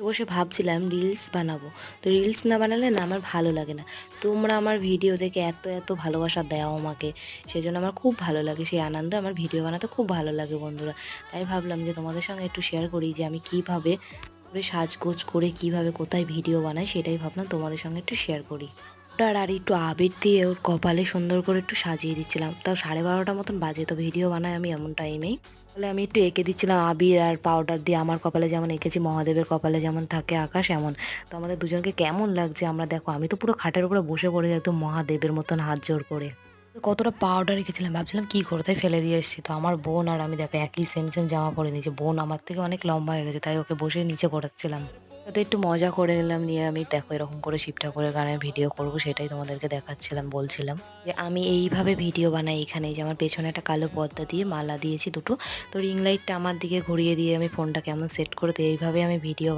বসে ভাবছিলাম রিলস বানাবো। তো রিলস না বানালে না আমার ভালো লাগে না। তোমরা আমার ভিডিও দেখে এত, এত ভালোবাসা দাও আমাকে। সেজন্য আমার খুব ভালো লাগে। সেই আনন্দে আমার ভিডিও বানাতে খুব ভালো লাগে বন্ধুরা। তাই ভাবলাম যে তোমাদের সঙ্গে একটু শেয়ার করি যে আমি কীভাবে সাজগোজ করে কীভাবে কোথায় ভিডিও বানাই সেটাই ভাবলাম তোমাদের সঙ্গে একটু শেয়ার করি। আর একটু আবির দিয়ে ওর কপালে সুন্দর করে একটু সাজিয়ে দিচ্ছিলাম। তাও 12:30 মতন বাজে। তো ভিডিও বানাই আমি এমন টাইমেই। তাহলে আমি একটু এঁকে দিচ্ছিলাম আবির আর পাউডার দিয়ে। আমার কপালে যেমন এঁকেছি, মহাদেবের কপালে যেমন থাকে আকাশ এমন। তো আমাদের দুজনকে কেমন লাগছে আমরা দেখো, আমি তো পুরো খাটের উপরে বসে পড়েছি একদম মহাদেবের মতন হাত জোড় করে। তো কতটা পাউডার এঁকেছিলাম, ভাবছিলাম কী করো, তাই ফেলে দিয়ে এসেছি। তো আমার বোন আর আমি দেখো একই সেম সেম জামা পরে নিয়েছি। বোন আমার থেকে অনেক লম্বা হয়ে গেছে, তাই ওকে বসে নিচে করাচ্ছিলাম। তো একটু মজা করে নিলাম, নিয়ে আমি দেখো এরকম করে শিব ঠাকুরের গানের ভিডিও করব সেটাই তোমাদেরকে দেখাচ্ছিলাম, বলছিলাম যে আমি এইভাবে ভিডিও বানাই। এখানে যে আমার পেছনে একটা কালো পর্দা দিয়ে মালা দিয়েছি দুটো। তো রিং লাইটটা আমার দিকে ঘুরিয়ে দিয়ে আমি ফোনটা কেমন সেট করে, তো এইভাবে আমি ভিডিও